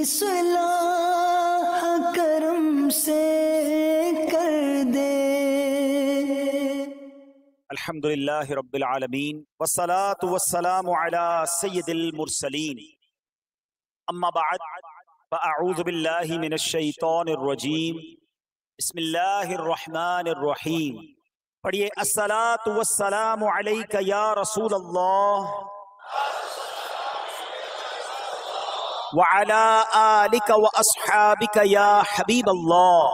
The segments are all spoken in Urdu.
اصلاح کرم سے کر دے۔ الحمدللہ رب العالمین والصلاة والسلام علی سید المرسلین، اما بعد فاعوذ باللہ من الشیطان الرجیم، بسم اللہ الرحمن الرحیم۔ پڑھیے الصلاة والسلام علیک یا رسول اللہ وعلی آلک واصحابک یا حبیب اللہ۔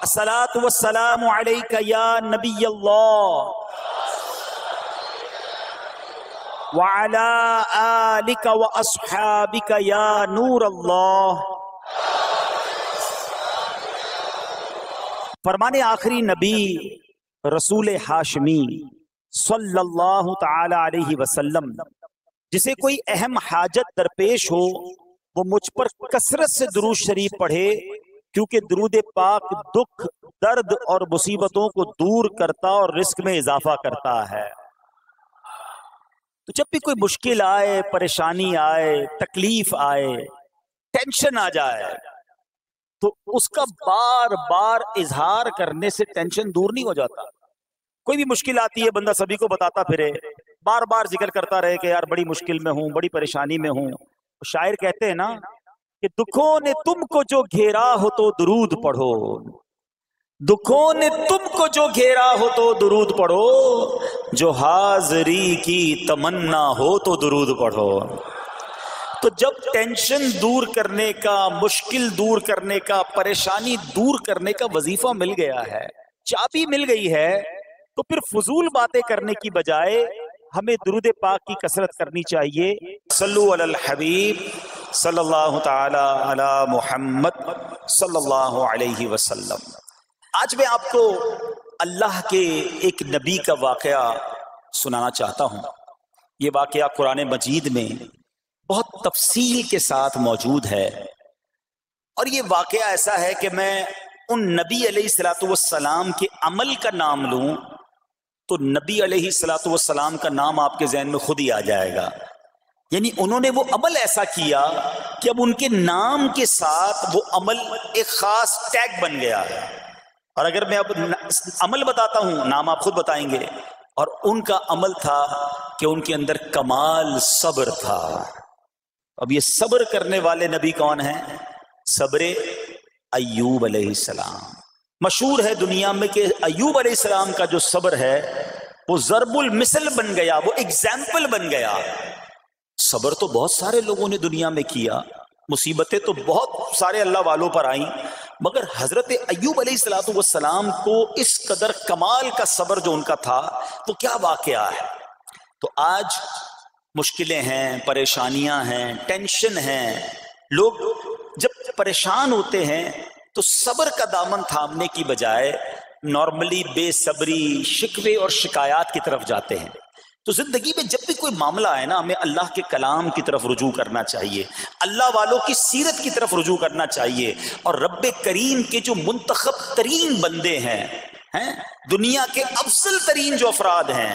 الصلاة والسلام علیک یا نبی اللہ وعلی آلک واصحابک یا نور اللہ۔ فرمان آخری نبی رسول ہاشمی صلی اللہ تعالی علیہ وسلم، جسے کوئی اہم حاجت درپیش ہو وہ مجھ پر کثرت سے درود شریف پڑھے، کیونکہ درود پاک دکھ، درد اور مصیبتوں کو دور کرتا اور رزق میں اضافہ کرتا ہے۔ تو جب بھی کوئی مشکل آئے، پریشانی آئے، تکلیف آئے، ٹینشن آ جائے، تو اس کا بار بار اظہار کرنے سے ٹینشن دور نہیں ہو جاتا۔ کوئی بھی مشکل آتی ہے بندہ سبھی کو بتاتا پھرے، بار بار ذکر کرتا رہے کہ یار بڑی مشکل میں ہوں، بڑی پریشانی میں ہوں۔ شاعر کہتے ہیں نا کہ دکھوں نے تم کو جو گھیرا ہو تو درود پڑھو، دکھوں نے تم کو جو گھیرا ہو تو درود پڑھو، جو حاضری کی تمنا ہو تو درود پڑھو۔ تو جب ٹینشن دور کرنے کا، مشکل دور کرنے کا، پریشانی دور کرنے کا وظیفہ مل گیا ہے، چابی مل گئی ہے، تو پھر فضول باتیں کرنے کی بجائے ہمیں درود پاک کی کثرت کرنی چاہیے۔ صلو علی الحبیب صلی اللہ تعالی علی محمد صلی اللہ علیہ وسلم۔ آج میں آپ کو اللہ کے ایک نبی کا واقعہ سنانا چاہتا ہوں۔ یہ واقعہ قرآن مجید میں بہت تفصیل کے ساتھ موجود ہے، اور یہ واقعہ ایسا ہے کہ میں ان نبی علیہ الصلوۃ والسلام کے عمل کا نام لوں تو نبی علیہ الصلوۃ والسلام کا نام آپ کے ذہن میں خود ہی آ جائے گا۔ یعنی انہوں نے وہ عمل ایسا کیا کہ اب ان کے نام کے ساتھ وہ عمل ایک خاص ٹیگ بن گیا ہے۔ اور اگر میں اب عمل بتاتا ہوں، نام آپ خود بتائیں گے۔ اور ان کا عمل تھا کہ ان کے اندر کمال صبر تھا۔ اب یہ صبر کرنے والے نبی کون ہیں؟ صبر ایوب علیہ السلام۔ مشہور ہے دنیا میں کہ ایوب علیہ السلام کا جو صبر ہے وہ ضرب المثل بن گیا، وہ ایگزامپل بن گیا۔ صبر تو بہت سارے لوگوں نے دنیا میں کیا، مصیبتیں تو بہت سارے اللہ والوں پر آئیں، مگر حضرت ایوب علیہ السلام کو اس قدر کمال کا صبر جو ان کا تھا، وہ کیا واقعہ ہے۔ تو آج مشکلیں ہیں، پریشانیاں ہیں، ٹینشن ہیں، لوگ جب پریشان ہوتے ہیں تو صبر کا دامن تھامنے کی بجائے نارملی بے صبری، شکوے اور شکایات کی طرف جاتے ہیں۔ تو زندگی میں جب بھی کوئی معاملہ آئے نا، ہمیں اللہ کے کلام کی طرف رجوع کرنا چاہیے، اللہ والوں کی سیرت کی طرف رجوع کرنا چاہیے، اور رب کریم کے جو منتخب ترین بندے ہیں، دنیا کے افضل ترین جو افراد ہیں،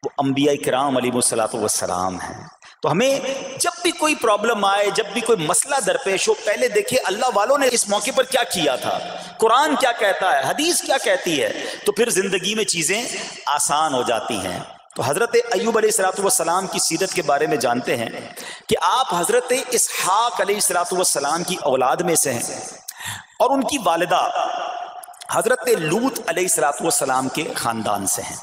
وہ انبیاء کرام علیہ الصلوۃ والسلام ہیں۔ تو ہمیں جب بھی کوئی پرابلم آئے، جب بھی کوئی مسئلہ درپیش ہو، پہلے دیکھیں اللہ والوں نے اس موقع پر کیا کیا تھا، قرآن کیا کہتا ہے، حدیث کیا کہتی ہے، تو پھر زندگی میں چیزیں آسان ہو جاتی ہیں۔ تو حضرت ایوب علیہ السلام کی سیرت کے بارے میں جانتے ہیں کہ آپ حضرت اسحاق علیہ السلام کی اولاد میں سے ہیں، اور ان کی والدہ حضرت لوط علیہ السلام کے خاندان سے ہیں۔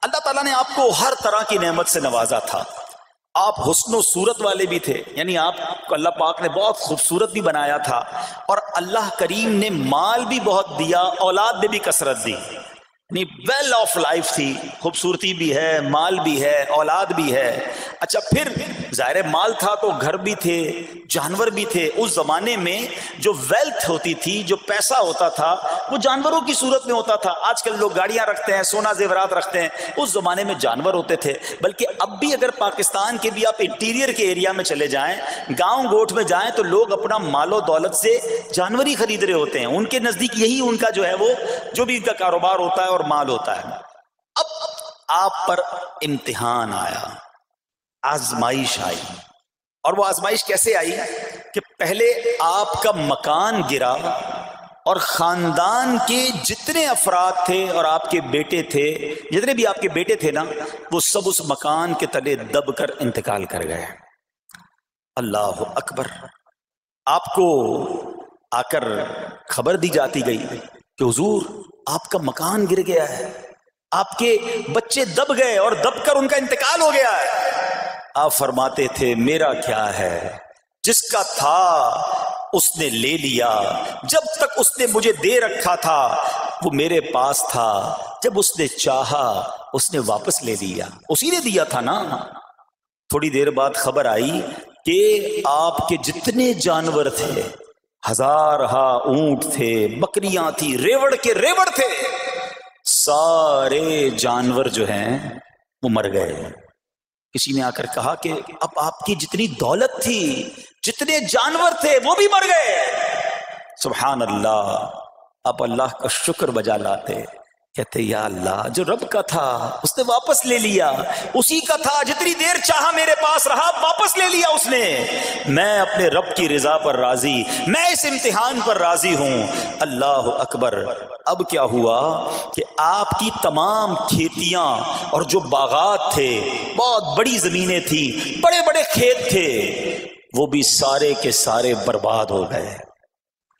اللہ تعالیٰ نے آپ کو ہر طرح کی نعمت سے نوازا تھا۔ آپ حسن و صورت والے بھی تھے، یعنی آپ کو اللہ پاک نے بہت خوبصورت بھی بنایا تھا، اور اللہ کریم نے مال بھی بہت دیا، اولاد نے بھی کثرت دی، یعنی ویل آف لائف تھی، خوبصورتی بھی ہے، مال بھی ہے، اولاد بھی ہے۔ اچھا، پھر ظاہر مال تھا تو گھر بھی تھے، جانور بھی تھے۔ اس زمانے میں جو ویلتھ ہوتی تھی، جو پیسہ ہوتا تھا، وہ جانوروں کی صورت میں ہوتا تھا۔ آج کل لوگ گاڑیاں رکھتے ہیں، سونا زیورات رکھتے ہیں، اس زمانے میں جانور ہوتے تھے۔ بلکہ اب بھی اگر پاکستان کے بھی آپ انٹیریئر کے ایریا میں چلے جائیں، گاؤں گوٹھ میں جائیں، تو لوگ اپنا مال و دولت سے جانور ہی خرید رہے ہوتے ہیں۔ ان کے نزدیک یہی ان کا جو ہے وہ جو بھی ان کا کاروبار ہوتا ہے اور مال ہوتا ہے۔ اب آپ پر امتحان آیا، آزمائش آئی. اور وہ آزمائش کیسے آئی کہ پہلے آپ کا مکان گرا اور خاندان کے جتنے افراد تھے اور آپ کے بیٹے تھے، جتنے بھی آپ کے بیٹے تھے نا، وہ سب اس مکان کے تلے دب کر انتقال کر گئے. اللہ اکبر. آپ کو آ کر خبر دی جاتی گئی کہ حضور آپ کا مکان گر گیا ہے، آپ کے بچے دب گئے اور دب کر ان کا انتقال ہو گیا ہے. آپ فرماتے تھے میرا کیا ہے، جس کا تھا اس نے لے لیا. جب تک اس نے مجھے دے رکھا تھا وہ میرے پاس تھا، جب اس نے چاہا اس نے واپس لے لیا. اسی نے دیا تھا نا. تھوڑی دیر بعد خبر آئی کہ آپ کے جتنے جانور تھے، ہزارہا اونٹ تھے، بکریاں تھی، ریوڑ کے ریوڑ تھے، سارے جانور جو ہیں وہ مر گئے. کسی نے آ کر کہا کہ اب آپ کی جتنی دولت تھی، جتنے جانور تھے، وہ بھی مر گئے. سبحان اللہ. آپ اللہ کا شکر بجا لاتے، کہتے یا اللہ جو رب کا تھا اس نے واپس لے لیا، اسی کا تھا، جتنی دیر چاہا میرے پاس رہا، واپس لے لیا اس نے. میں اپنے رب کی رضا پر راضی، میں اس امتحان پر راضی ہوں. اللہ اکبر. اب کیا ہوا کہ آپ کی تمام کھیتیاں اور جو باغات تھے، بہت بڑی زمینیں تھی، بڑے بڑے کھیت تھے، وہ بھی سارے کے سارے برباد ہو گئے.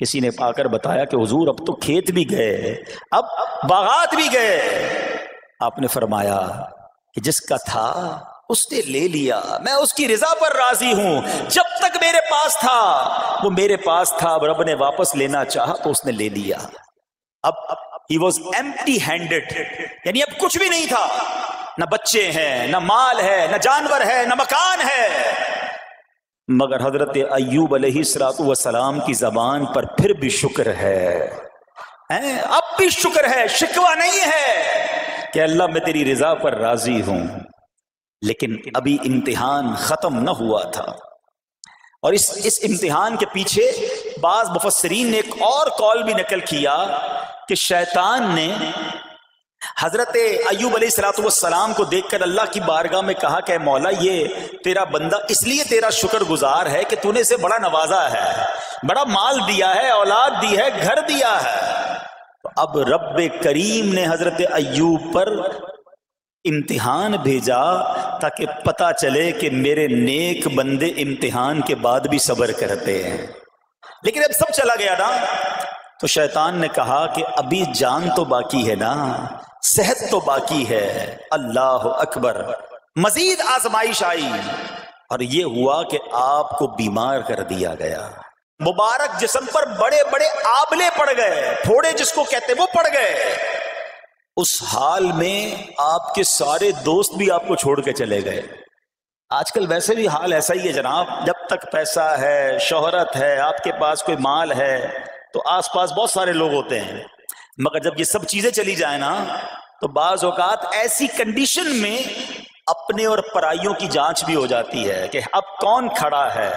کسی نے پا کر بتایا کہ حضور اب تو کھیت بھی گئے، اب باغات بھی گئے. آپ نے فرمایا کہ جس کا تھا اس نے لے لیا، میں اس کی رضا پر راضی ہوں. جب تک میرے پاس تھا وہ میرے پاس تھا، اب رب نے واپس لینا چاہا تو اس نے لے لیا. اب he was empty handed، یعنی اب کچھ بھی نہیں تھا، نہ بچے ہیں، نہ مال ہے، نہ جانور ہے، نہ مکان ہے. مگر حضرت ایوب علیہ السلام کی زبان پر پھر بھی شکر ہے، اب بھی شکر ہے، شکوہ نہیں ہے کہ اللہ میں تیری رضا پر راضی ہوں. لیکن ابھی امتحان ختم نہ ہوا تھا. اور اس امتحان کے پیچھے بعض مفسرین نے ایک اور قول بھی نقل کیا کہ شیطان نے حضرت ایوب علیہ السلام کو دیکھ کر اللہ کی بارگاہ میں کہا کہ مولا یہ تیرا بندہ اس لیے تیرا شکر گزار ہے کہ تو نے اسے بڑا نوازا ہے، بڑا مال دیا ہے، اولاد دی ہے، گھر دیا ہے. تو اب رب کریم نے حضرت ایوب پر امتحان بھیجا تاکہ پتہ چلے کہ میرے نیک بندے امتحان کے بعد بھی صبر کرتے ہیں. لیکن اب سب چلا گیا نا، تو شیطان نے کہا کہ ابھی جان تو باقی ہے نا، صحت تو باقی ہے. اللہ اکبر. مزید آزمائش آئی اور یہ ہوا کہ آپ کو بیمار کر دیا گیا. مبارک جسم پر بڑے بڑے آبلے پڑ گئے، پھوڑے جس کو کہتے وہ پڑ گئے. اس حال میں آپ کے سارے دوست بھی آپ کو چھوڑ کے چلے گئے. آج کل ویسے بھی حال ایسا ہی ہے جناب، جب تک پیسہ ہے، شہرت ہے، آپ کے پاس کوئی مال ہے تو آس پاس بہت سارے لوگ ہوتے ہیں. مگر جب یہ سب چیزیں چلی جائیں نا تو بعض اوقات ایسی کنڈیشن میں اپنے اور پرائیوں کی جانچ بھی ہو جاتی ہے کہ اب کون کھڑا ہے.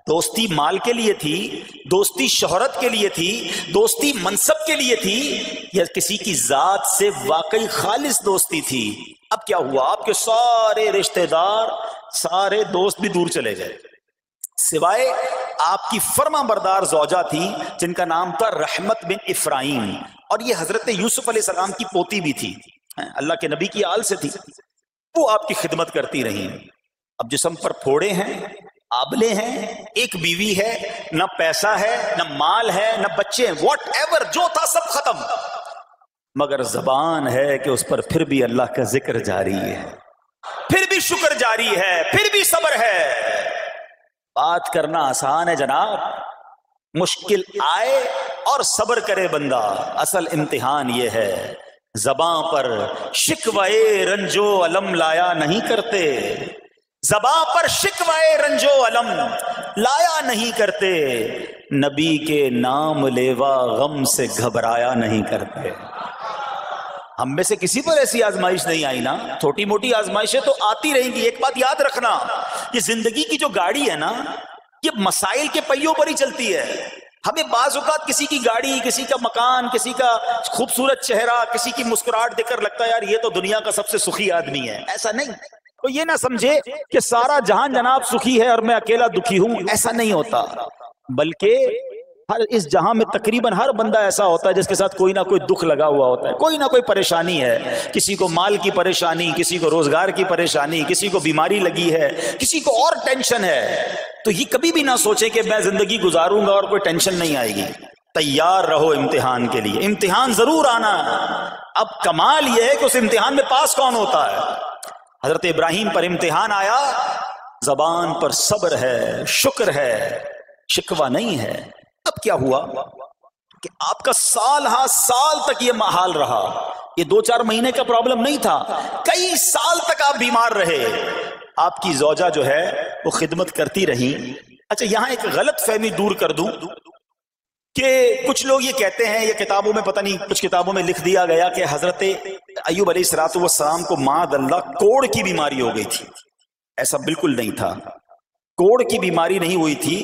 دوستی مال کے لیے تھی، دوستی شہرت کے لیے تھی، دوستی منصب کے لیے تھی، یا کسی کی ذات سے واقعی خالص دوستی تھی. اب کیا ہوا، آپ کے سارے رشتہ دار، سارے دوست بھی دور چلے گئے، سوائے آپ کی فرما بردار زوجہ تھی جن کا نام تھا رحمت بن افراہیم، اور یہ حضرت یوسف علیہ السلام کی پوتی بھی تھی، اللہ کے نبی کی آل سے تھی. وہ آپ کی خدمت کرتی رہی. اب جسم پر پھوڑے ہیں، آبلے ہیں، ایک بیوی ہے، نہ پیسہ ہے، نہ مال ہے، نہ بچے ہیں، واٹ ایور جو تھا سب ختم. مگر زبان ہے کہ اس پر پھر بھی اللہ کا ذکر جاری ہے، پھر بھی شکر جاری ہے، پھر بھی صبر ہے. بات کرنا آسان ہے جناب، مشکل آئے اور صبر کرے بندہ. اصل امتحان یہ ہے، زباں پر شکوائے رنجو علم لایا نہیں کرتے، زباں پر شکوائے رنجو علم لایا نہیں کرتے، نبی کے نام لیوا غم سے گھبرایا نہیں کرتے. ہم میں سے کسی پر ایسی آزمائش نہیں آئی نا. چھوٹی موٹی آزمائشیں تو آتی رہیں گی. ایک بات یاد رکھنا، یہ زندگی کی جو گاڑی ہے نا، یہ مسائل کے پہیوں پر ہی چلتی ہے. ہمیں بعض اوقات کسی کی گاڑی، کسی کا مکان، کسی کا خوبصورت چہرہ، کسی کی مسکراہٹ دیکھ کر لگتا ہے یار یہ تو دنیا کا سب سے سخی آدمی ہے. ایسا نہیں. تو یہ نہ سمجھے کہ سارا جہان جناب سخی ہے اور میں اکیلا دکھی ہوں، ایسا نہیں ہوتا، بلکہ ہر اس جہاں میں تقریباً ہر بندہ ایسا ہوتا ہے جس کے ساتھ کوئی نہ کوئی دکھ لگا ہوا ہوتا ہے، کوئی نہ کوئی پریشانی ہے، کسی کو مال کی پریشانی، کسی کو روزگار کی پریشانی، کسی کو بیماری لگی ہے، کسی کو اور ٹینشن ہے۔ تو یہ کبھی بھی نہ سوچے کہ میں زندگی گزاروں گا اور کوئی ٹینشن نہیں آئے گی، تیار رہو امتحان کے لیے، امتحان ضرور آنا۔ اب کمال یہ ہے کہ اس امتحان میں پاس کون ہوتا ہے۔ حضرت ابراہیم پر امتحان آیا، زبان پر صبر ہے، شکر ہے، شکوہ نہیں ہے۔ اب کیا ہوا کہ آپ کا سال ہاں سال تک یہ محال رہا، یہ 2-4 مہینے کا پرابلم نہیں تھا، کئی سال تک آپ بیمار رہے، آپ کی زوجہ جو ہے وہ خدمت کرتی رہی۔ اچھا یہاں ایک غلط فہمی دور کر دوں کہ کچھ لوگ یہ کہتے ہیں، یہ کتابوں میں پتہ نہیں کچھ کتابوں میں لکھ دیا گیا کہ حضرت ایوب علیہ السلام کو معاذ اللہ کوڑ کی بیماری ہو گئی تھی۔ ایسا بالکل نہیں تھا، کوڑ کی بیماری نہیں ہوئی تھی،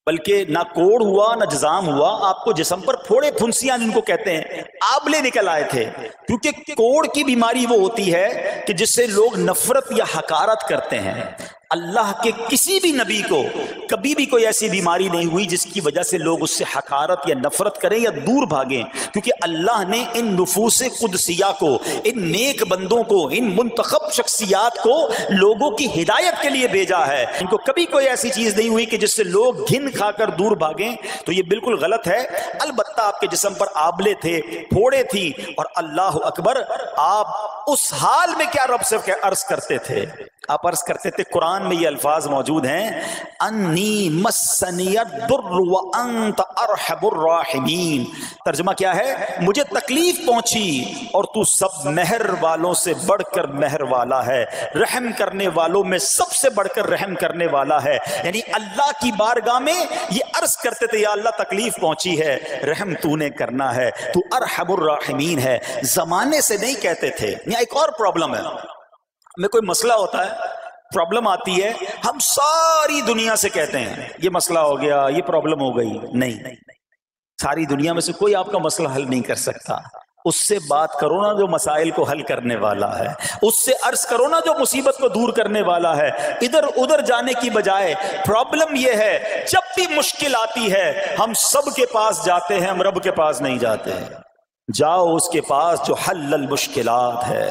بلکہ نہ کوڑ ہوا نہ جزام ہوا، آپ کو جسم پر پھوڑے پھنسیاں جن کو کہتے ہیں آبلے نکل آئے تھے، کیونکہ کوڑ کی بیماری وہ ہوتی ہے کہ جس سے لوگ نفرت یا حقارت کرتے ہیں۔ اللہ کے کسی بھی نبی کو کبھی بھی کوئی ایسی بیماری نہیں ہوئی جس کی وجہ سے لوگ اس سے حقارت یا نفرت کریں یا دور بھاگیں، کیونکہ اللہ نے ان نفوس قدسیہ کو، ان نیک بندوں کو، ان منتخب شخصیات کو لوگوں کی ہدایت کے لیے بھیجا ہے۔ ان کو کبھی کوئی ایسی چیز نہیں ہوئی کہ جس سے لوگ گھن کھا کر دور بھاگیں، تو یہ بالکل غلط ہے۔ البتہ آپ کے جسم پر آبلے تھے، پھوڑے تھی، اور اللہ اکبر، آپ اس حال میں کیا رب سے عرض کرتے تھے؟ آپ عرض کرتے تھے، قرآن میں یہ الفاظ موجود ہیں، انی مسنی الضر وانت ارحم الراحمین۔ ترجمہ کیا ہے؟ مجھے تکلیف پہنچی اور تو سب مہر والوں سے بڑھ کر مہر والا ہے، رحم کرنے والوں میں سب سے بڑھ کر رحم کرنے والا ہے۔ یعنی اللہ کی بارگاہ میں یہ عرض کرتے تھے، یا اللہ تکلیف پہنچی ہے، رحم تو نے کرنا ہے، تو ارحم الراحمین ہے۔ زمانے سے نہیں کہتے تھے۔ یہاں ایک اور پرابلم ہے، میں کوئی مسئلہ ہوتا ہے، پرابلم آتی ہے، ہم ساری دنیا سے کہتے ہیں یہ مسئلہ ہو گیا، یہ پرابلم ہو گئی۔ نہیں، ساری دنیا میں سے کوئی آپ کا مسئلہ حل نہیں کر سکتا۔ اس سے بات کرو نا جو مسائل کو حل کرنے والا ہے، اس سے عرض کرو نا جو مصیبت کو دور کرنے والا ہے۔ ادھر ادھر جانے کی بجائے پرابلم یہ ہے، جب بھی مشکل آتی ہے ہم سب کے پاس جاتے ہیں، ہم رب کے پاس نہیں جاتے۔ جاؤ اس کے پاس جو حل المشکلات ہے،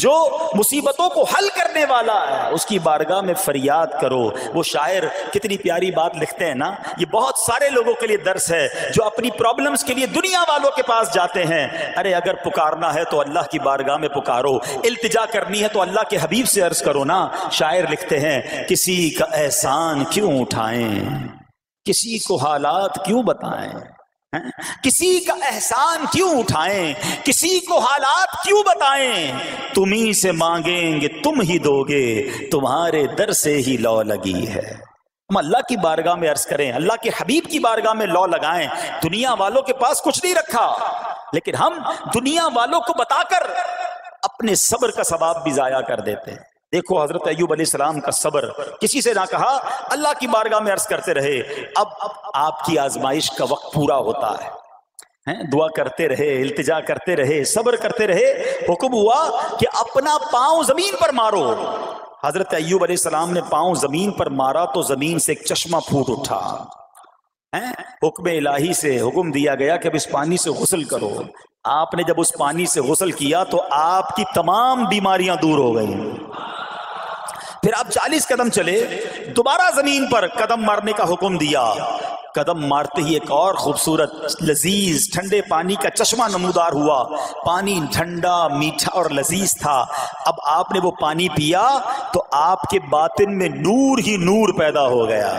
جو مصیبتوں کو حل کرنے والا ہے، اس کی بارگاہ میں فریاد کرو۔ وہ شاعر کتنی پیاری بات لکھتے ہیں نا، یہ بہت سارے لوگوں کے لیے درس ہے جو اپنی پرابلمز کے لیے دنیا والوں کے پاس جاتے ہیں۔ ارے اگر پکارنا ہے تو اللہ کی بارگاہ میں پکارو، التجا کرنی ہے تو اللہ کے حبیب سے عرض کرو نا۔ شاعر لکھتے ہیں، کسی کا احسان کیوں اٹھائیں، کسی کو حالات کیوں بتائیں، کسی کا احسان کیوں اٹھائیں، کسی کو حالات کیوں بتائیں، تمہیں سے مانگیں گے تم ہی دو گے، تمہارے در سے ہی لو لگی ہے۔ ہم اللہ کی بارگاہ میں عرض کریں، اللہ کے حبیب کی بارگاہ میں لو لگائیں۔ دنیا والوں کے پاس کچھ نہیں رکھا، لیکن ہم دنیا والوں کو بتا کر اپنے صبر کا ثواب بھی ضائع کر دیتے ہیں۔ دیکھو حضرت ایوب علیہ السلام کا صبر، کسی سے نہ کہا، اللہ کی بارگاہ میں عرض کرتے رہے۔ اب آپ کی آزمائش کا وقت پورا ہوتا ہے، دعا کرتے رہے، التجا کرتے رہے، صبر کرتے رہے۔ حکم ہوا کہ اپنا پاؤں زمین پر مارو۔ حضرت ایوب علیہ السلام نے پاؤں زمین پر مارا تو زمین سے ایک چشمہ پھوٹ اٹھا۔ حکم الہی سے حکم دیا گیا کہ اب اس پانی سے غسل کرو۔ آپ نے جب اس پانی سے غسل کیا تو آپ کی تمام بیماریاں دور ہو گئیں۔ پھر آپ 40 قدم چلے، دوبارہ زمین پر قدم مارنے کا حکم دیا۔ قدم مارتے ہی ایک اور خوبصورت لذیذ ٹھنڈے پانی کا چشمہ نمودار ہوا۔ پانی ٹھنڈا، میٹھا اور لذیذ تھا۔ اب آپ نے وہ پانی پیا تو آپ کے باطن میں نور ہی نور پیدا ہو گیا،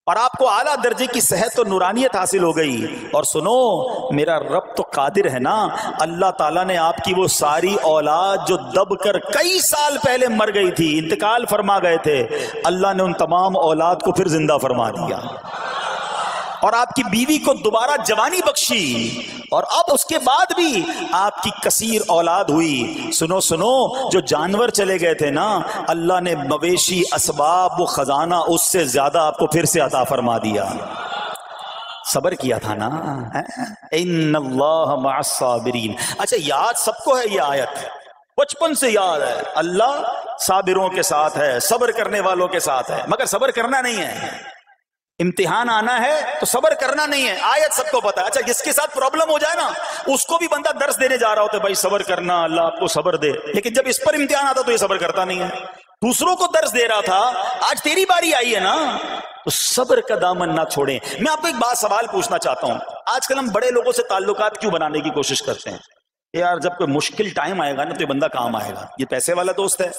اور آپ کو اعلیٰ درجے کی صحت اور نورانیت حاصل ہو گئی۔ اور سنو، میرا رب تو قادر ہے نا، اللہ تعالیٰ نے آپ کی وہ ساری اولاد جو دب کر کئی سال پہلے مر گئی تھی، انتقال فرما گئے تھے، اللہ نے ان تمام اولاد کو پھر زندہ فرما دیا، اور آپ کی بیوی کو دوبارہ جوانی بخشی، اور اب اس کے بعد بھی آپ کی کثیر اولاد ہوئی۔ سنو سنو، جو جانور چلے گئے تھے نا، اللہ نے مویشی، اسباب، وہ خزانہ اس سے زیادہ آپ کو پھر سے عطا فرما دیا۔ صبر کیا تھا نا، ان اللہ مع الصابرین۔ اچھا، یاد سب کو ہے یہ آیت، بچپن سے یاد ہے اللہ صابروں کے ساتھ ہے، صبر کرنے والوں کے ساتھ ہے، مگر صبر کرنا نہیں ہے، امتحان آنا ہے تو صبر کرنا نہیں ہے، آیت سب کو پتا ہے۔ اچھا جس کے ساتھ پرابلم ہو جائے نا اس کو بھی بندہ درس دینے جا رہا ہوتا ہے، بھائی صبر کرنا، اللہ آپ کو صبر دے، لیکن جب اس پر امتحان آتا تو یہ صبر کرتا نہیں ہے۔ دوسروں کو درس دے رہا تھا، آج تیری باری آئی ہے نا، تو صبر کا دامن نہ چھوڑیں۔ میں آپ کو ایک بات سوال پوچھنا چاہتا ہوں، آج کل ہم بڑے لوگوں سے تعلقات کیوں بنانے کی کوشش کرتے ہیں؟ یار جب کوئی مشکل ٹائم آئے گا نا تو یہ بندہ کام آئے گا، یہ پیسے والا دوست ہے،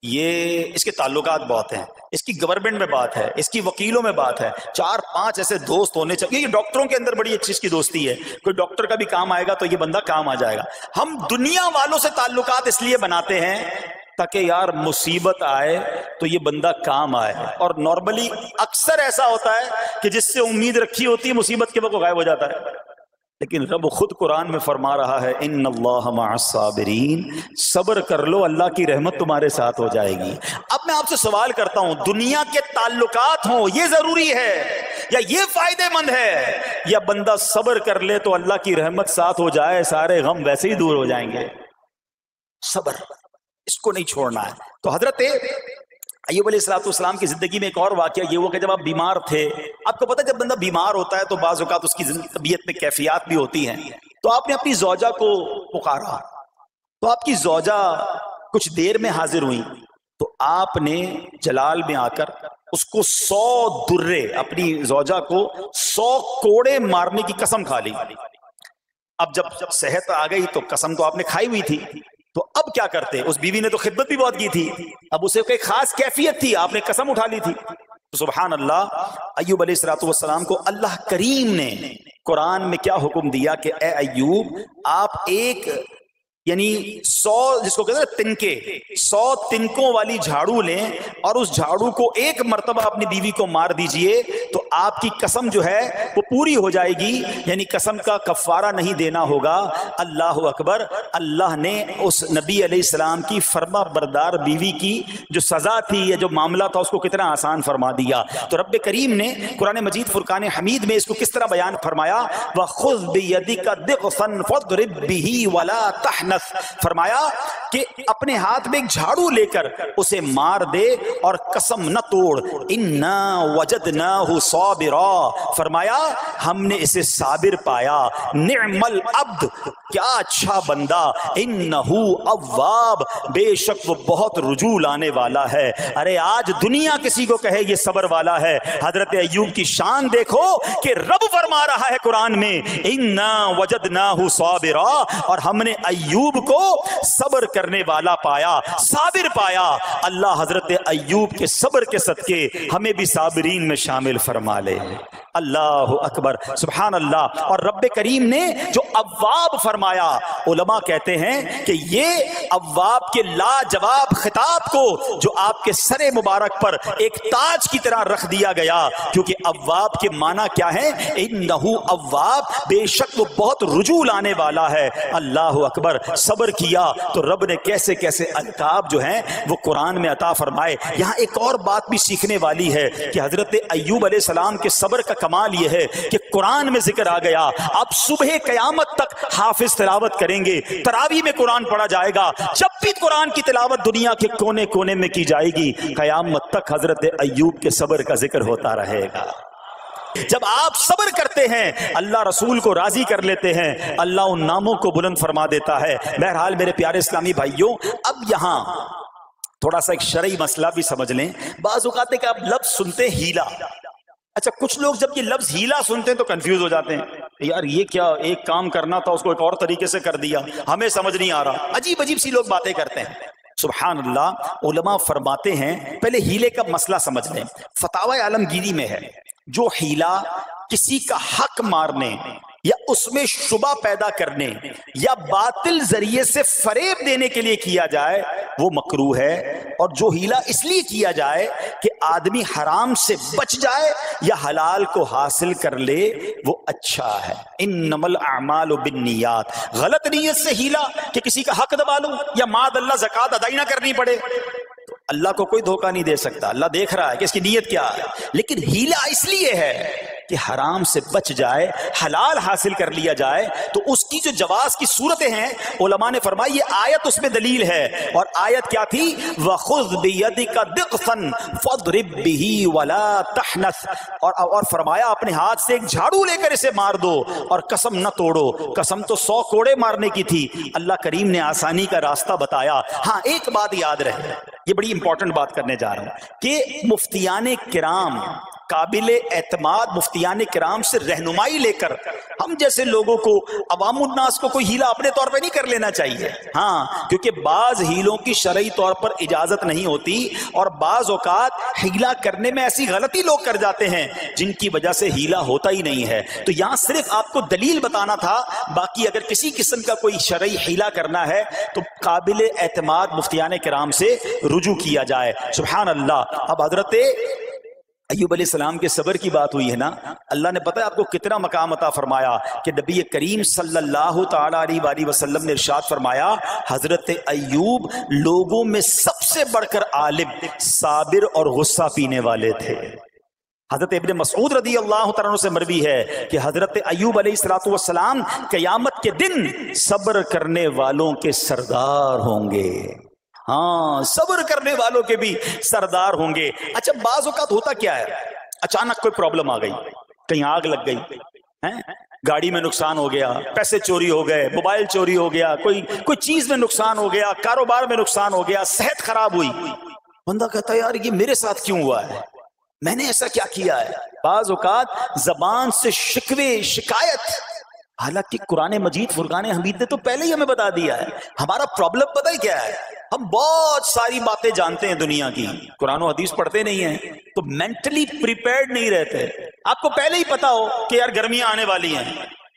یہ اس کے تعلقات بہت ہیں، اس کی گورنمنٹ میں بات ہے، اس کی وکیلوں میں بات ہے، 4-5 ایسے دوست ہونے چاہیے۔ یہ ڈاکٹروں کے اندر بڑی اچھی اس کی دوستی ہے، کوئی ڈاکٹر کا بھی کام آئے گا تو یہ بندہ کام آ جائے گا۔ ہم دنیا والوں سے تعلقات اس لیے بناتے ہیں تاکہ یار مصیبت آئے تو یہ بندہ کام آئے، اور نارملی اکثر ایسا ہوتا ہے کہ جس سے امید رکھی ہوتی ہے مصیبت کے وقت غائب ہو جاتا ہے۔ لیکن رب خود قرآن میں فرما رہا ہے ان اللہ مع الصابرین، صبر کر لو اللہ کی رحمت تمہارے ساتھ ہو جائے گی۔ اب میں آپ سے سوال کرتا ہوں، دنیا کے تعلقات ہوں یہ ضروری ہے یا یہ فائدہ مند ہے، یا بندہ صبر کر لے تو اللہ کی رحمت ساتھ ہو جائے، سارے غم ویسے ہی دور ہو جائیں گے؟ صبر اس کو نہیں چھوڑنا ہے۔ تو حضرت ایوب علیہ السلام کی زندگی میں ایک اور واقعہ یہ ہوا کہ جب آپ بیمار تھے، آپ کو پتہ جب بندہ بیمار ہوتا ہے تو بعض اوقات اس کی طبیعت میں کیفیات بھی ہوتی ہیں، تو آپ نے اپنی زوجہ کو پکارا، تو آپ کی زوجہ کچھ دیر میں حاضر ہوئی، تو آپ نے جلال میں آ کر اس کو 100 درے، اپنی زوجہ کو 100 کوڑے مارنے کی قسم کھا لی۔ اب جب صحت آ گئی تو قسم تو آپ نے کھائی ہوئی تھی، تو اب کیا کرتے؟ اس بیوی نے تو خدمت بھی بہت کی تھی، اب اسے کوئی خاص کیفیت تھی، آپ نے قسم اٹھا لی تھی۔ تو سبحان اللہ، ایوب علیہ السلام کو اللہ کریم نے قرآن میں کیا حکم دیا کہ اے ایوب آپ ایک یعنی 100 جس کو کہتے ہیں تنکے، 100 تنکوں والی جھاڑو لیں اور اس جھاڑو کو ایک مرتبہ اپنی بیوی کو مار دیجئے تو آپ کی قسم جو ہے وہ پوری ہو جائے گی، یعنی قسم کا کفارہ نہیں دینا ہوگا۔ اللہ اکبر! اللہ نے اس نبی علیہ السلام کی فرما بردار بیوی کی جو سزا تھی یا جو معاملہ تھا اس کو کتنا آسان فرما دیا۔ تو رب کریم نے قرآن مجید فرقان حمید میں اس کو کس طرح بیان فرمایا، وَخُذْ بِيَدِكَ ضِغْثًا فَاضْرِب بِهِ وَلَا تَحْنَثْ، فرمایا کہ اپنے ہاتھ میں ایک جھاڑو لے کر اسے مار دے اور قسم نہ توڑ۔ اِنَّا وَجَدْنَاهُ صَابِرًا، فرمایا ہم نے اسے صابر پایا۔ نعم العبد، کیا اچھا بندہ، اِنَّهُ اواب، بے شک وہ بہت رجوع لانے والا ہے۔ ارے آج دنیا کسی کو کہے یہ صبر والا ہے، حضرت ایوب کی شان دیکھو کہ رب فرما رہا ہے قرآن میں اِنَّا وَجَدْنَاهُ صَابِرًا، اور ہم نے ایوب کو صبر کرنے والا پایا، صابر پایا۔ اللہ حضرت ایوب کے صبر کے صدقے ہمیں بھی صابرین میں شامل فرما لے۔ اللہ اکبر، سبحان اللہ۔ اور رب کریم نے جو اواب فرمایا، علماء کہتے ہیں کہ یہ اواب کے لاجواب خطاب کو جو آپ کے سر مبارک پر ایک تاج کی طرح رکھ دیا گیا، کیونکہ اواب کے معنی کیا ہے؟ انہو اواب، بے شک وہ بہت رجوع لانے والا ہے۔ اللہ اکبر، صبر کیا تو رب نے کیسے کیسے القاب جو ہیں وہ قرآن میں عطا فرمائے۔ یہاں ایک اور بات بھی سیکھنے والی ہے کہ حضرت ایوب علیہ السلام کے صبر کا کمال یہ ہے کہ قرآن میں ذکر آ گیا، اب صبح قیامت تک حافظ تلاوت کریں گے، تراویح میں قرآن پڑھا جائے گا، جب بھی قرآن کی تلاوت دنیا کے کونے کونے میں کی جائے گی، قیامت تک حضرت ایوب کے صبر کا ذکر ہوتا رہے گا۔ جب آپ صبر کرتے ہیں اللہ رسول کو راضی کر لیتے ہیں، اللہ ان ناموں کو بلند فرما دیتا ہے۔ بہرحال میرے پیارے اسلامی بھائیوں، اب یہاں تھوڑا سا ایک شرعی مسئلہ بھی سمجھ لیں۔ بعض اوقات ہے کہ آپ لفظ سنتے ہیں ہیلا، اچھا کچھ لوگ جب یہ لفظ ہیلا سنتے ہیں تو کنفیوز ہو جاتے ہیں، یار یہ کیا، ایک کام کرنا تھا اس کو ایک اور طریقے سے کر دیا، ہمیں سمجھ نہیں آ رہا، عجیب عجیب سی لوگ باتیں کرتے ہیں۔ سبحان اللہ، علماء فرماتے ہیں پہلے ہیلے کا مسئلہ سمجھ لیں۔ فتاوی عالمگیری میں ہے جو ہیلا کسی کا حق مارنے یا اس میں شبہ پیدا کرنے یا باطل ذریعے سے فریب دینے کے لیے کیا جائے وہ مکروہ ہے، اور جو ہیلا اس لیے کیا جائے کہ آدمی حرام سے بچ جائے یا حلال کو حاصل کر لے وہ اچھا ہے۔ انما الاعمال بالنیات، غلط نیت سے ہیلا کہ کسی کا حق دبا لوں یا معاذ اللہ زکوٰۃ ادائی نہ کرنی پڑے، تو اللہ کو کوئی دھوکہ نہیں دے سکتا، اللہ دیکھ رہا ہے کہ اس کی نیت کیا ہے۔ لیکن ہیلا اس لیے ہے کہ حرام سے بچ جائے، حلال حاصل کر لیا جائے، تو اس کی جو جواز کی صورتیں ہیں علماء نے فرمایا یہ آیت اس میں دلیل ہے. اور آیت کیا تھی؟ وَخُذْ بِيَدِكَ ضِغْفًا فَاضْرِبْ بِهِ وَلَا تَحْنَثْ، اور فرمایا اپنے ہاتھ سے ایک جھاڑو لے کر اسے مار دو اور قسم نہ توڑو. قسم تو 100 کوڑے مارنے کی تھی، اللہ کریم نے آسانی کا راستہ بتایا. ہاں ایک بات یاد رہے، یہ بڑی امپورٹنٹ بات کرنے جا رہا ہوں کہ مفتیان کرام، قابل اعتماد مفتیان کرام سے رہنمائی لے کر ہم جیسے لوگوں کو، عوام الناس کو کوئی ہیلا اپنے طور پہ نہیں کر لینا چاہیے. ہاں کیونکہ بعض ہیلوں کی شرعی طور پر اجازت نہیں ہوتی، اور بعض اوقات ہیلا کرنے میں ایسی غلطی لوگ کر جاتے ہیں جن کی وجہ سے ہیلا ہوتا ہی نہیں ہے. تو یہاں صرف آپ کو دلیل بتانا تھا، باقی اگر کسی قسم کا کوئی شرعی ہیلا کرنا ہے تو قابل اعتماد مفتیان کرام سے رجوع کیا جائے. سبحان اللہ. اب حضرت ایوب علیہ السلام کے صبر کی بات ہوئی ہے نا، اللہ نے پتہ ہے آپ کو کتنا مقام عطا فرمایا کہ نبی کریم صلی اللہ تعالی علیہ وآلہ وسلم نے ارشاد فرمایا حضرت ایوب لوگوں میں سب سے بڑھ کر عالم، صابر اور غصہ پینے والے تھے. حضرت ابن مسعود رضی اللہ تعالیٰ عنہ سے مروی ہے کہ حضرت ایوب علیہ السلام قیامت کے دن صبر کرنے والوں کے سردار ہوں گے. ہاں صبر کرنے والوں کے بھی سردار ہوں گے. اچھا بعض اوقات ہوتا کیا ہے، اچانک کوئی پرابلم آ گئی، کہیں آگ لگ گئی، گاڑی میں نقصان ہو گیا، پیسے چوری ہو گئے، موبائل چوری ہو گیا، کوئی چیز میں نقصان ہو گیا، کاروبار میں نقصان ہو گیا، صحت خراب ہوئی. بندہ کہتا ہے یار یہ میرے ساتھ کیوں ہوا ہے، میں نے ایسا کیا کیا ہے. بعض اوقات زبان سے شکوے، شکایت، حالانکہ قرآن مجید فرقان حمید نے تو پہلے ہی ہمیں بتا دیا ہے. ہمارا پرابلم پتہ ہی کیا ہے، ہم بہت ساری باتیں جانتے ہیں دنیا کی، قرآن و حدیث پڑھتے نہیں ہیں تو مینٹلی پریپیئرڈ نہیں رہتے. آپ کو پہلے ہی پتا ہو کہ یار گرمیاں آنے والی ہیں،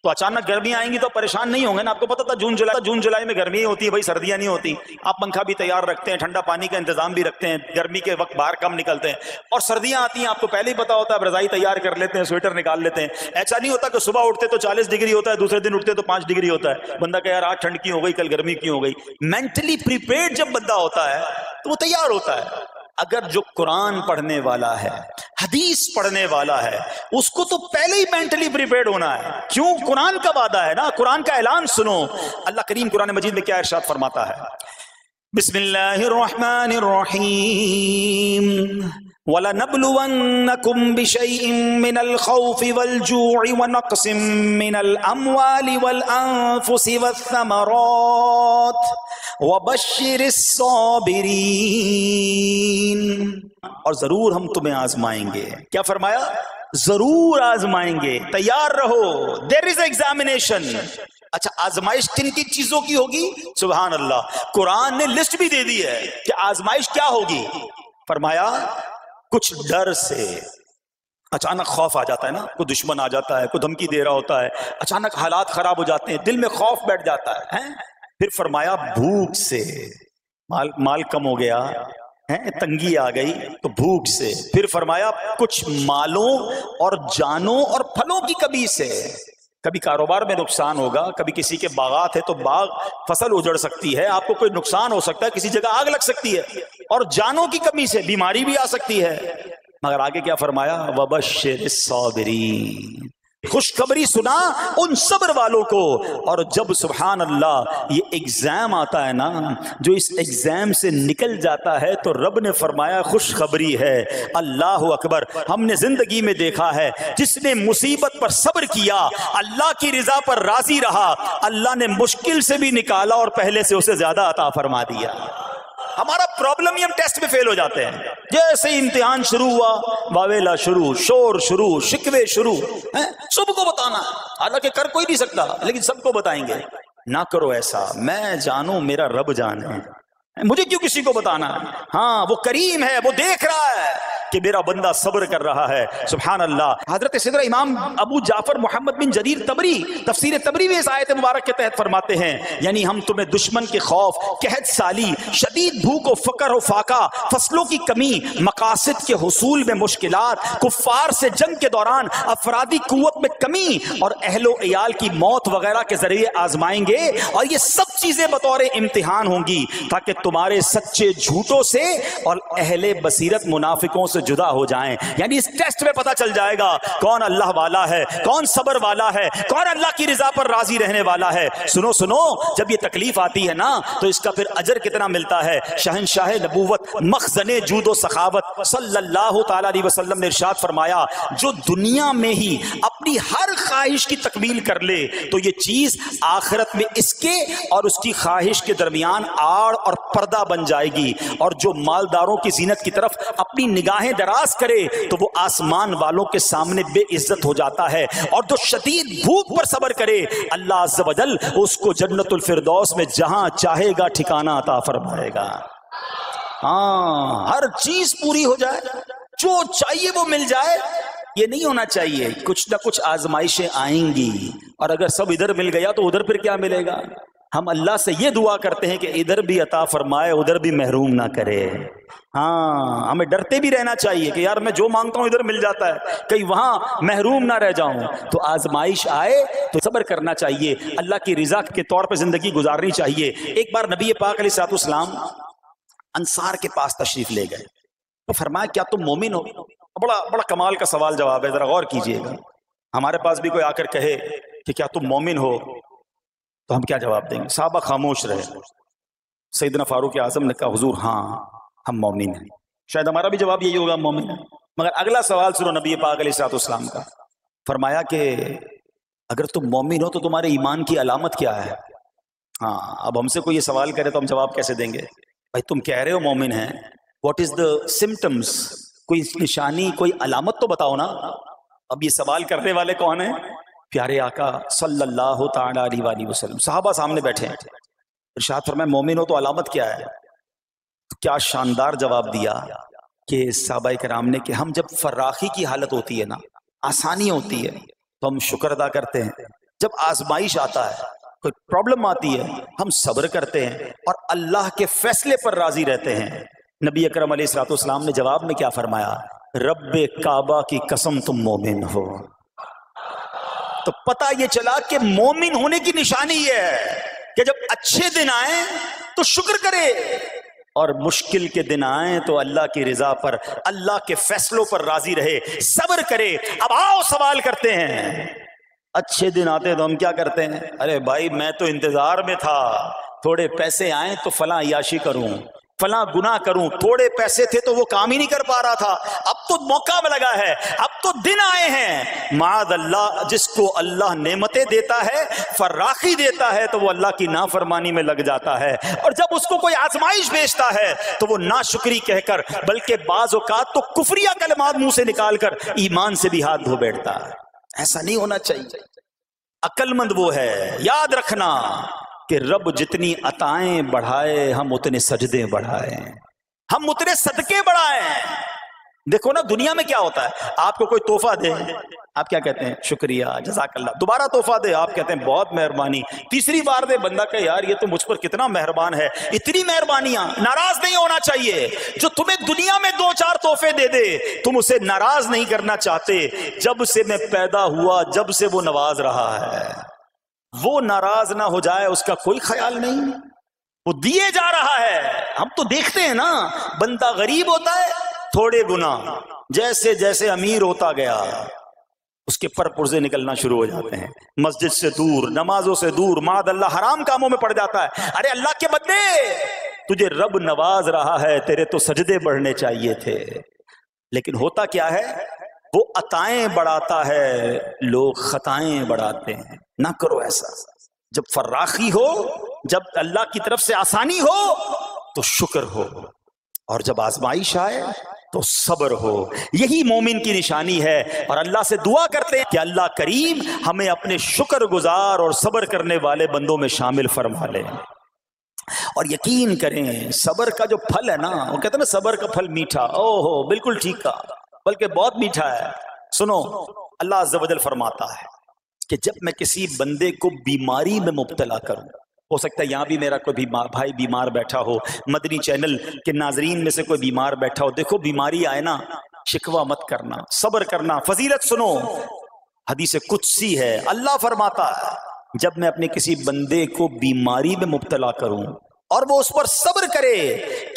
تو اچانک گرمیاں آئیں گی تو پریشان نہیں ہوں گے نا. آپ کو پتا تھا جون جولائی میں گرمی ہوتی ہے بھائی، سردیاں نہیں ہوتی. آپ پنکھا بھی تیار رکھتے ہیں، ٹھنڈا پانی کا انتظام بھی رکھتے ہیں، گرمی کے وقت باہر کم نکلتے ہیں. اور سردیاں آتی ہیں آپ کو پہلے ہی پتا ہوتا ہے، رضائی تیار کر لیتے ہیں، سویٹر نکال لیتے ہیں. ایسا نہیں ہوتا کہ صبح اٹھتے تو 40 ڈگری ہوتا ہے، دوسرے دن اٹھتے تو 5 ڈگری ہوتا ہے. بندہ کہ یار آج ٹھنڈ کیوں ہو گئی، کل گرمی کیوں ہو گئی. مینٹلی پریپیئرڈ جب بندہ ہوتا ہے تو وہ تیار ہوتا ہے. اگر جو قرآن پڑھنے والا ہے، حدیث پڑھنے والا ہے، اس کو تو پہلے ہی مینٹلی پریپیئرڈ ہونا ہے. کیوں؟ قرآن کا وعدہ ہے نا، قرآن کا اعلان سنو. اللہ کریم قرآن مجید میں کیا ارشاد فرماتا ہے؟ بسم اللہ الرحمن الرحیم وَلَنَبْلُوَنَّكُمْ بِشَيْءٍ مِّنَ الْخَوْفِ وَالْجُوعِ وَنَقْصٍ مِّنَ الْأَمْوَالِ وَالْأَنفُسِ وَالثَّمَرَاتِ وَبَشِّرِ الصَّابِرِينَ. اور ضرور ہم تمہیں آزمائیں گے. کیا فرمایا؟ ضرور آزمائیں گے، تیار رہو. there is examination. اچھا آزمائش کن کی چیزوں کی ہوگی؟ سبحان اللہ. قرآن نے لسٹ بھی دے دی ہے کہ آزمائش کیا ہوگی. فرمایا کچھ ڈر سے، اچانک خوف آ جاتا ہے نا، کوئی دشمن آ جاتا ہے، کوئی دھمکی دے رہا ہوتا ہے، اچانک حالات خراب ہو جاتے ہیں، دل میں خوف بیٹھ جاتا ہے. پھر فرمایا بھوک سے، مال کم ہو گیا، تنگی آ گئی تو بھوک سے. پھر فرمایا کچھ مالوں اور جانوں اور پھلوں کی کمی سے. کبھی کاروبار میں نقصان ہوگا، کبھی کسی کے باغات ہے تو باغ فصل اجڑ سکتی ہے، آپ کو کوئی نقصان ہو سکتا ہے، کسی جگہ آگ لگ سکتی ہے، اور جانوں کی کمی سے بیماری بھی آ سکتی ہے. مگر آگے کیا فرمایا؟ وَبَشِّرِ الصَّابِرِينَ. خوشخبری سنا ان صبر والوں کو. اور جب سبحان اللہ یہ ایگزام آتا ہے نا، جو اس ایگزام سے نکل جاتا ہے تو رب نے فرمایا خوشخبری ہے. اللہ اکبر. ہم نے زندگی میں دیکھا ہے جس نے مصیبت پر صبر کیا، اللہ کی رضا پر راضی رہا، اللہ نے مشکل سے بھی نکالا اور پہلے سے اسے زیادہ عطا فرما دیا. ہمارا پرابلم ہی ہم ٹیسٹ میں فیل ہو جاتے ہیں. جیسے امتحان شروع ہوا، واویلا شروع، شور شروع، شکوے شروع. سب کو بتانا، حالانکہ کر کوئی نہیں سکتا لیکن سب کو بتائیں گے. نہ کرو ایسا. میں جانوں میرا رب جانے، مجھے کیوں کسی کو بتانا. ہاں وہ کریم ہے، وہ دیکھ رہا ہے کہ میرا بندہ صبر کر رہا ہے. سبحان اللہ. حضرت سیدنا امام ابو جعفر محمد بن جریر تبری تفسیر تبری میں اس آیت مبارک کے تحت فرماتے ہیں، یعنی ہم تمہیں دشمن کے خوف، قحط سالی، شدید بھوک و فقر و فاقہ، فصلوں کی کمی، مقاصد کے حصول میں مشکلات، کفار سے جنگ کے دوران افرادی قوت میں کمی اور اہل و عیال کی موت وغیرہ کے ذریعے آزمائیں گے. اور یہ سب چیزیں بطور امتحان ہوں گی تاکہ تمہارے سچے جھوٹوں سے اور اہل بصیرت منافقوں سے سے جدا ہو جائیں. یعنی اس ٹیسٹ میں پتہ چل جائے گا کون اللہ والا ہے, کون صبر والا ہے, کون اللہ کی رضا پر راضی رہنے والا ہے. سنو سنو, جب یہ تکلیف آتی ہے نا تو اس کا پھر اجر کتنا ملتا ہے. شہنشاہ نبوت مخزن جود و سخاوت صلی اللہ تعالی علیہ وسلم نے ارشاد فرمایا, جو دنیا میں ہی اپنی ہر خواہش کی تکمیل کر لے تو یہ چیز آخرت میں اس کے اور اس کی خواہش کے درمیان آڑ اور پردہ بن جائے گی. اور جو مالداروں کی زینت کی طرف اپنی نگاہیں دراز کرے تو وہ آسمان والوں کے سامنے بے عزت ہو جاتا ہے. اور جو شدید بھوک پر صبر کرے اللہ عز و جل اس کو جنت الفردوس میں جہاں چاہے گا ٹھکانہ عطا فرمائے گا. ہاں, ہر چیز پوری ہو جائے, جو چاہیے وہ مل جائے, یہ نہیں ہونا چاہیے. کچھ نہ کچھ آزمائشیں آئیں گی اور اگر سب ادھر مل گیا تو ادھر پھر کیا ملے گا. ہم اللہ سے یہ دعا کرتے ہیں کہ ادھر بھی عطا فرمائے, ادھر بھی محروم نہ کرے. ہاں, ہمیں ڈرتے بھی رہنا چاہیے کہ یار میں جو مانگتا ہوں ادھر مل جاتا ہے, کہیں وہاں محروم نہ رہ جاؤں. تو آزمائش آئے تو صبر کرنا چاہیے, اللہ کی رضا کے طور پہ زندگی گزارنی چاہیے. ایک بار نبی پاک علیہ الصلوۃ والسلام انصار کے پاس تشریف لے گئے تو فرمایا کیا تم مومن ہو؟ بڑا کمال کا سوال جواب ہے, ذرا غور کیجئے گا. ہمارے پاس بھی کوئی آ کر کہے کہ کیا تم مومن ہو تو ہم کیا جواب دیں گے؟ صحابہ خاموش رہے. سیدنا فاروق اعظم نے کہا حضور ہاں ہم مومن ہیں. شاید ہمارا بھی جواب یہی ہوگا مومن ہیں. مگر اگلا سوال سنو نبی پاک علیہ الصلوۃ والسلام کا. فرمایا کہ اگر تم مومن ہو تو تمہارے ایمان کی علامت کیا ہے؟ ہاں, اب ہم سے کوئی یہ سوال کرے تو ہم جواب کیسے دیں گے؟ بھائی تم کہہ رہے ہو مومن ہیں, واٹ از دا سمٹمز, کوئی نشانی کوئی علامت تو بتاؤ نا. اب یہ سوال کرنے والے کون ہیں؟ پیارے آقا صلی اللہ تعالی علیہ وآلہ وسلم. صحابہ سامنے بیٹھے ہیں. ارشاد فرمایا مومن ہو تو علامت کیا ہے؟ کیا شاندار جواب دیا کہ صحابہ کرام نے کہ ہم جب فراخی کی حالت ہوتی ہے نا, آسانی ہوتی ہے تو ہم شکر ادا کرتے ہیں. جب آزمائش آتا ہے, کوئی پرابلم آتی ہے, ہم صبر کرتے ہیں اور اللہ کے فیصلے پر راضی رہتے ہیں. نبی اکرم علیہ الصلوۃ والسلام نے جواب میں کیا فرمایا؟ رب کعبہ کی قسم تم مومن ہو. تو پتہ یہ چلا کہ مومن ہونے کی نشانی یہ ہے کہ جب اچھے دن آئیں تو شکر کرے اور مشکل کے دن آئیں تو اللہ کی رضا پر, اللہ کے فیصلوں پر راضی رہے, صبر کرے. اب آؤ سوال کرتے ہیں. اچھے دن آتے تو ہم کیا کرتے ہیں؟ ارے بھائی میں تو انتظار میں تھا, تھوڑے پیسے آئیں تو فلاں عیاشی کروں, فلاں گناہ کروں. تھوڑے پیسے تھے تو وہ کام ہی نہیں کر پا رہا تھا, اب تو موقع میں لگا ہے, اب تو دن آئے ہیں. معاذ اللہ, جس کو اللہ نعمتیں دیتا ہے, فراخی دیتا ہے, تو وہ اللہ کی نافرمانی میں لگ جاتا ہے. اور جب اس کو کوئی آزمائش بھیجتا ہے تو وہ ناشکری کہہ کر, بلکہ بعض اوقات تو کفریہ کلمات منہ سے نکال کر ایمان سے بھی ہاتھ دھو بیٹھتا ہے. ایسا نہیں ہونا چاہیے. عقل مند وہ ہے, یاد رکھنا کہ رب جتنی عطائیں بڑھائے ہم اتنے سجدے بڑھائیں, ہم اتنے صدقے بڑھائیں. دیکھو نا دنیا میں کیا ہوتا ہے, آپ کو کوئی تحفہ دے, آپ کیا کہتے ہیں؟ شکریہ, جزاک اللہ. دوبارہ تحفہ دے, آپ کہتے ہیں بہت مہربانی. تیسری بار دے, بندہ کہ یار یہ تو مجھ پر کتنا مہربان ہے. اتنی مہربانیاں. ناراض نہیں ہونا چاہیے. جو تمہیں دنیا میں 2-4 تحفے دے دے تم اسے ناراض نہیں کرنا چاہتے. جب سے میں پیدا ہوا, جب سے وہ نواز رہا ہے, وہ ناراض نہ ہو جائے اس کا کوئی خیال نہیں. وہ دیے جا رہا ہے. ہم تو دیکھتے ہیں نا, بندہ غریب ہوتا ہے, تھوڑے گناہ, جیسے جیسے امیر ہوتا گیا اس کے پر پرزے نکلنا شروع ہو جاتے ہیں, مسجد سے دور, نمازوں سے دور, معاذ اللہ حرام کاموں میں پڑ جاتا ہے. ارے اللہ کے بندے, تجھے رب نواز رہا ہے, تیرے تو سجدے بڑھنے چاہیے تھے. لیکن ہوتا کیا ہے, وہ عطائیں بڑھاتا ہے, لوگ خطائیں بڑھاتے ہیں. نہ کرو ایسا. جب فراخی ہو, جب اللہ کی طرف سے آسانی ہو تو شکر ہو, اور جب آزمائش آئے تو صبر ہو. یہی مومن کی نشانی ہے. اور اللہ سے دعا کرتے ہیں کہ اللہ کریم ہمیں اپنے شکر گزار اور صبر کرنے والے بندوں میں شامل فرما لے. اور یقین کریں صبر کا جو پھل ہے نا, وہ کہتے ہیں نا صبر کا پھل میٹھا, او ہو بالکل ٹھیک کہا, بلکہ بہت میٹھا ہے. سنو, اللہ عز و جل فرماتا ہے کہ جب میں کسی بندے کو بیماری میں مبتلا کروں, ہو سکتا ہے یہاں بھی میرا کوئی بھائی بیمار بیٹھا ہو, مدنی چینل کے ناظرین میں سے کوئی بیمار بیٹھا ہو. دیکھو بیماری آئے نا, شکوہ مت کرنا, صبر کرنا. فضیلت سنو, حدیث قدسی ہے, اللہ فرماتا ہے جب میں اپنے کسی بندے کو بیماری میں مبتلا کروں اور وہ اس پر صبر کرے,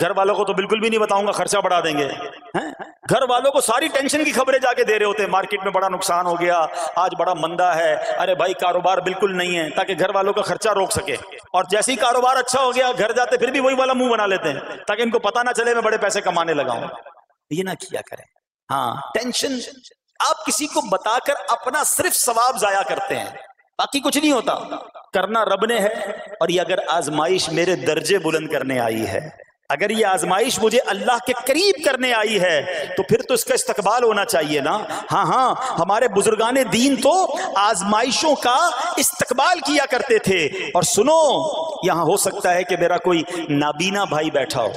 گھر والوں کو تو بالکل بھی نہیں بتاؤں گا، خرچہ بڑھا دیں گے. گھر والوں کو ساری ٹینشن کی خبریں جا کے دے رہے ہوتے ہیں، مارکیٹ میں بڑا نقصان ہو گیا، آج بڑا مندہ ہے، ارے بھائی کاروبار بالکل نہیں ہے، تاکہ گھر والوں کا خرچہ روک سکے. اور جیسے ہی کاروبار اچھا ہو گیا گھر جاتے پھر بھی وہی والا منہ بنا لیتے ہیں تاکہ ان کو پتہ نہ چلے میں بڑے پیسے کمانے لگا ہوں. یہ نہ کیا کریں. ہاں ٹینشن آپ کسی کو بتا کر اپنا صرف ثواب ضائع کرتے ہیں، باقی کچھ نہیں ہوتا. کرنا رب نے ہے، اور یہ اگر آزمائش میرے درجے بلند کرنے آئی ہے، اگر یہ آزمائش مجھے اللہ کے قریب کرنے آئی ہے تو پھر تو اس کا استقبال ہونا چاہیے نا. ہاں ہمارے بزرگان دین تو آزمائشوں کا استقبال کیا کرتے تھے. اور سنو، یہاں ہو سکتا ہے کہ میرا کوئی نابینا بھائی بیٹھا ہو.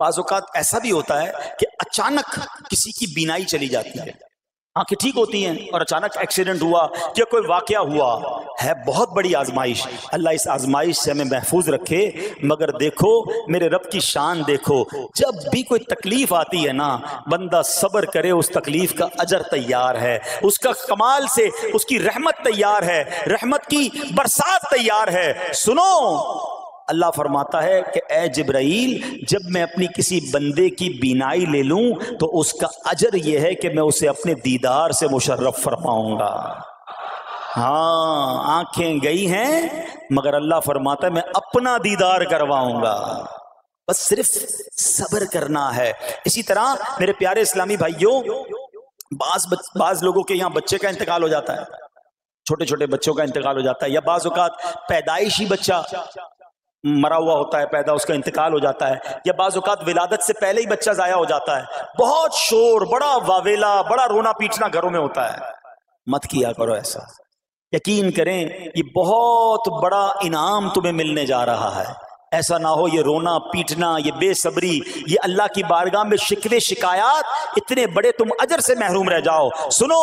بعض اوقات ایسا بھی ہوتا ہے کہ اچانک کسی کی بینائی چلی جاتی ہے، آنکھیں ٹھیک ہوتی ہیں اور اچانک ایکسیڈنٹ ہوا یا کوئی واقعہ ہوا ہے. بہت بڑی آزمائش، اللہ اس آزمائش سے ہمیں محفوظ رکھے. مگر دیکھو میرے رب کی شان دیکھو، جب بھی کوئی تکلیف آتی ہے نا بندہ صبر کرے، اس تکلیف کا اجر تیار ہے، اس کا کمال سے اس کی رحمت تیار ہے، رحمت کی برسات تیار ہے. سنو اللہ فرماتا ہے کہ اے جبرائیل جب میں اپنی کسی بندے کی بینائی لے لوں تو اس کا اجر یہ ہے کہ میں اسے اپنے دیدار سے مشرف فرماؤں گا. ہاں آنکھیں گئی ہیں مگر اللہ فرماتا ہے میں اپنا دیدار کرواؤں گا، بس صرف صبر کرنا ہے. اسی طرح میرے پیارے اسلامی بھائیوں، بعض لوگوں کے یہاں بچے کا انتقال ہو جاتا ہے، چھوٹے چھوٹے بچوں کا انتقال ہو جاتا ہے، یا بعض اوقات پیدائشی بچہ مرا ہوا ہوتا ہے پیدا، اس کا انتقال ہو جاتا ہے، یا بعض اوقات ولادت سے پہلے ہی بچہ ضائع ہو جاتا ہے. بہت شور، بڑا واویلا، بڑا رونا پیٹنا گھروں میں ہوتا ہے. مت کیا کرو ایسا، یقین کریں یہ بہت بڑا انعام تمہیں ملنے جا رہا ہے. ایسا نہ ہو یہ رونا پیٹنا، یہ بے صبری، یہ اللہ کی بارگاہ میں شکوے شکایات، اتنے بڑے تم اجر سے محروم رہ جاؤ. سنو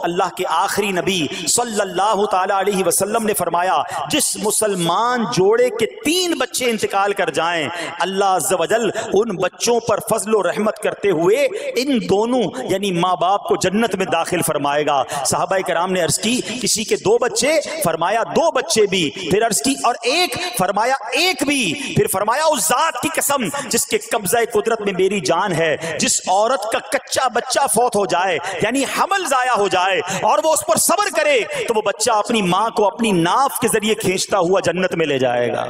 اللہ کے آخری نبی صلی اللہ تعالی علیہ وسلم نے فرمایا جس مسلمان جوڑے کے 3 بچے انتقال کر جائیں اللہ عز و جل ان بچوں پر فضل و رحمت کرتے ہوئے ان دونوں یعنی ماں باپ کو جنت میں داخل فرمائے گا. صحابہ کرام نے عرض کی کسی کے 2 بچے، فرمایا 2 بچے بھی، پھر عرض کی اور 1، فرمایا 1 بھی، پھر فرمایا اس ذات کی قسم جس کے قبضہ قدرت میں میری جان ہے، جس عورت کا کچا بچہ فوت ہو جائے یعنی حمل ضائع ہو جائے اور وہ اس پر صبر کرے تو وہ بچہ اپنی ماں کو اپنی ناف کے ذریعے کھینچتا ہوا جنت میں لے جائے گا.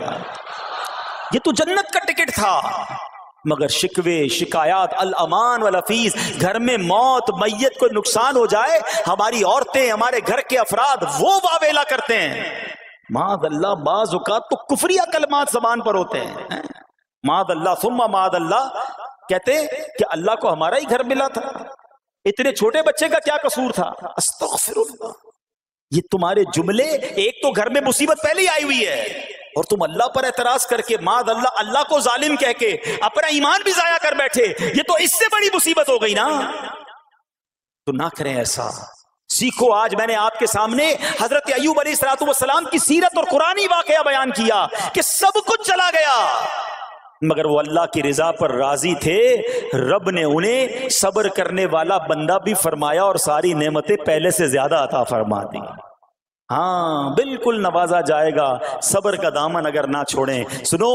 یہ تو جنت کا ٹکٹ تھا. مگر شکوے شکایات، الامان والافیس، گھر میں موت میت کو نقصان ہو جائے ہماری عورتیں، ہمارے گھر کے افراد وہ واویلا کرتے ہیں. معاذ اللہ بعض اوقات تو کفریہ کلمات زبان پر ہوتے ہیں. معاذ اللہ ثم معاذ اللہ، کہتے کہ اللہ کو ہمارا ہی گھر ملا تھا، اتنے چھوٹے بچے کا کیا قصور تھا. استغفر اللہ. یہ تمہارے جملے، ایک تو گھر میں مصیبت پہلے ہی آئی ہوئی ہے اور تم اللہ پر اعتراض کر کے معاذ اللہ اللہ کو ظالم کہہ کے اپنا ایمان بھی ضائع کر بیٹھے، یہ تو اس سے بڑی مصیبت ہو گئی نا. تو نہ کریں ایسا. سیکھو. آج میں نے آپ کے سامنے حضرت ایوب علیہ السلام کی سیرت اور قرآنی واقعہ بیان کیا کہ سب کچھ چلا گیا مگر وہ اللہ کی رضا پر راضی تھے. رب نے انہیں صبر کرنے والا بندہ بھی فرمایا اور ساری نعمتیں پہلے سے زیادہ عطا فرما دی. ہاں بالکل نوازا جائے گا، صبر کا دامن اگر نہ چھوڑیں. سنو